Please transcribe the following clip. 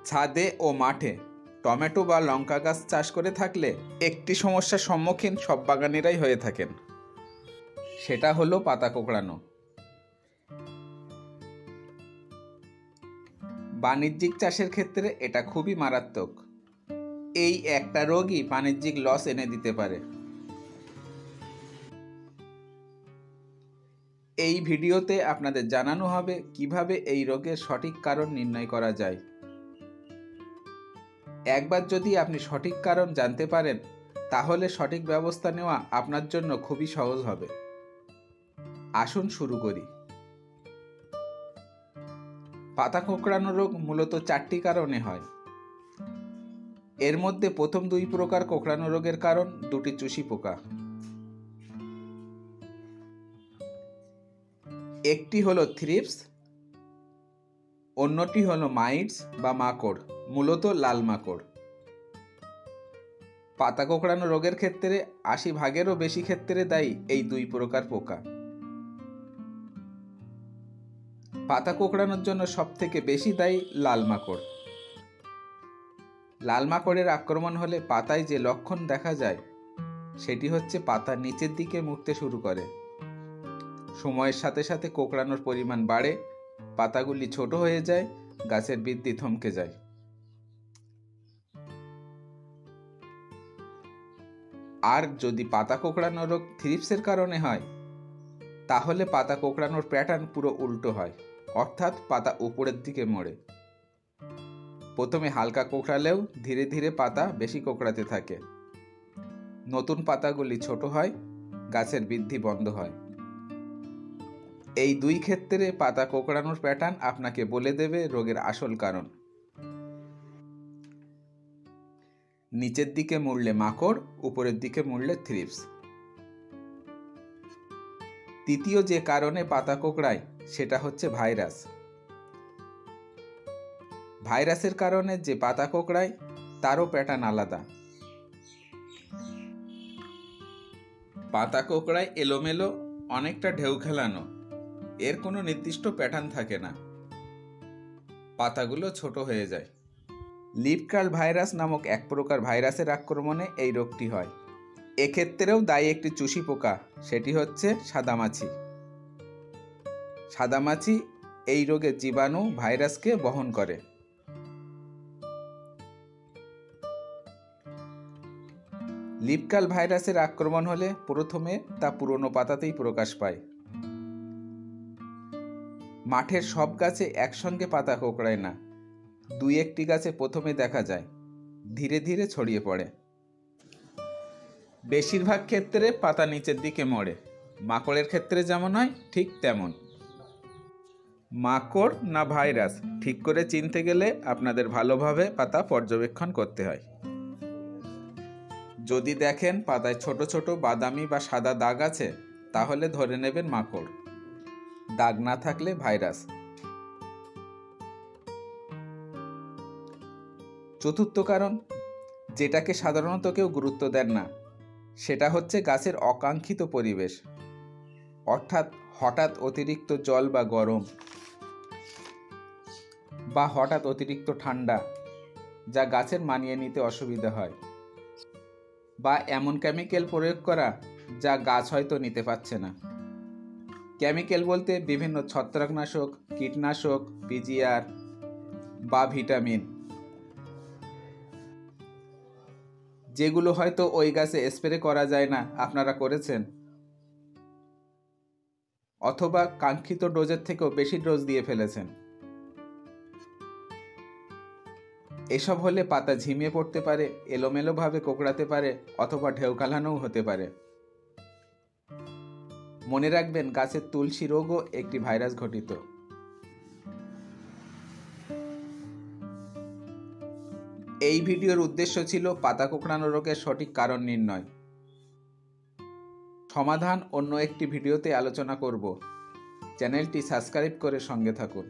ছাদে ও মাঠে টমেটো বা লঙ্কা গাছ চাষ করে থাকলে একটি সমস্যার সম্মুখীন সব বাগানিরাই হয়ে থাকেন, সেটা হলো পাতা কোঁকড়ানো। বাণিজ্যিক চাষের ক্ষেত্রে এটা খুবই মারাত্মক। এই একটা রোগই বাণিজ্যিক লস এনে দিতে পারে। এই ভিডিওতে আপনাদের জানানো হবে কিভাবে এই রোগের সঠিক কারণ নির্ণয় করা যায়। একবার যদি আপনি সঠিক কারণ জানতে পারেন, তাহলে সঠিক ব্যবস্থা নেওয়া আপনার জন্য খুবই সহজ হবে। আসুন শুরু করি। পাতা কোঁকড়ানো রোগ মূলত 4টি কারণে হয়। এর মধ্যে প্রথম 2 প্রকার কোঁকড়ানো রোগের কারণ 2টি চুষি পোকা। একটি হলো থ্রিপস, অন্যটি হলো মাইটস বা মাকড়, মূলত লাল মাকড়। পাতা কোঁকড়ানো রোগের ক্ষেত্রে 80%-এরও বেশি ক্ষেত্রে দায়ী এই 2 প্রকার পোকা। পাতা কোঁকড়ানোর জন্য সবথেকে বেশি দায়ী লাল মাকড়। লাল মাকড়ের আক্রমণ হলে পাতায় যে লক্ষণ দেখা যায় সেটি হচ্ছে পাতা নিচের দিকে মুড়তে শুরু করে। সময়ের সাথে সাথে কোঁকড়ানোর পরিমাণ বাড়ে, পাতাগুলি ছোট হয়ে যায়, গাছের বৃদ্ধি থমকে যায়। আর যদি পাতা কোঁকড়ানো রোগ থ্রিপসের কারণে হয়, তাহলে পাতা কোঁকড়ানোর প্যাটার্ন পুরো উল্টো হয়, অর্থাৎ পাতা উপরের দিকে মোড়ে। প্রথমে হালকা কোঁকড়ালেও ধীরে ধীরে পাতা বেশি কোঁকড়াতে থাকে। নতুন পাতাগুলি ছোট হয়, গাছের বৃদ্ধি বন্ধ হয়। এই 2 ক্ষেত্রে পাতা কোঁকড়ানোর প্যাটার্ন আপনাকে বলে দেবে রোগের আসল কারণ। নিচের দিকে মুড়লে মাকড়, উপরের দিকে মুড়লে থ্রিপস। তৃতীয় যে কারণে পাতা কোঁকড়ায় সেটা হচ্ছে ভাইরাস। ভাইরাসের কারণে যে পাতা কোঁকড়ায় তারও প্যাটার্ন আলাদা। পাতা কোঁকড়ায় এলোমেলো, অনেকটা ঢেউ খেলানো, এর কোনো নির্দিষ্ট প্যাটার্ন থাকে না, পাতাগুলো ছোট হয়ে যায়। লিফ কার্ল ভাইরাস নামক এক প্রকার ভাইরাসের আক্রমণে এই রোগটি হয়। এক্ষেত্রেও দায়ী একটি চুষি পোকা, সেটি হচ্ছে সাদামাছি। সাদামাছি এই রোগের জীবাণু ভাইরাসকে বহন করে। লিফ কার্ল ভাইরাসের আক্রমণ হলে প্রথমে তা পুরনো পাতাতেই প্রকাশ পায়। মাঠের সব গাছে একসঙ্গে পাতা কোঁকড়ায় না, 2-1টি গাছে প্রথমে দেখা যায়, ধীরে ধীরে ছড়িয়ে পড়ে। বেশিরভাগ ক্ষেত্রে পাতা নিচের দিকে মোড়ে। মাকড়ের ক্ষেত্রে যেমন হয় ঠিক তেমন। মাকড় না ভাইরাস ঠিক করে চিনতে গেলে আপনাদের ভালোভাবে পাতা পর্যবেক্ষণ করতে হয়। যদি দেখেন পাতায় ছোট ছোট বাদামি বা সাদা দাগ আছে, তাহলে ধরে নেবেন মাকড়। দাগ না থাকলে ভাইরাস। চতুর্থ কারণ, যেটাকে সাধারণত কেউ গুরুত্ব দেন না, সেটা হচ্ছে গাছের অকাঙ্ক্ষিত পরিবেশ, অর্থাৎ হঠাৎ অতিরিক্ত জল বা গরম, বা হঠাৎ অতিরিক্ত ঠান্ডা, যা গাছের মানিয়ে নিতে অসুবিধা হয়, বা এমন কেমিক্যাল প্রয়োগ করা যা গাছ হয়তো নিতে পারছে না। কেমিক্যাল বলতে বিভিন্ন ছত্রাকনাশক, কীটনাশক, পিজিআর বা ভিটামিন, যেগুলো হয়তো ওই গাছে স্প্রে করা যায় না, আপনারা করেছেন, অথবা কাঙ্ক্ষিত ডোজের থেকেও বেশি ডোজ দিয়ে ফেলেছেন। এসব হলে পাতা ঝিমিয়ে পড়তে পারে, এলোমেলোভাবে কোঁকড়াতে পারে, অথবা ঢেউ খেলানোও হতে পারে। মনে রাখবেন, গাছের তুলসী রোগও একটি ভাইরাস ঘটিত। এই ভিডিওর উদ্দেশ্য ছিল পাতা কোঁকড়ানো রোগের সঠিক কারণ নির্ণয়। সমাধান অন্য একটি ভিডিওতে আলোচনা করব। চ্যানেলটি সাবস্ক্রাইব করে সঙ্গে থাকুন।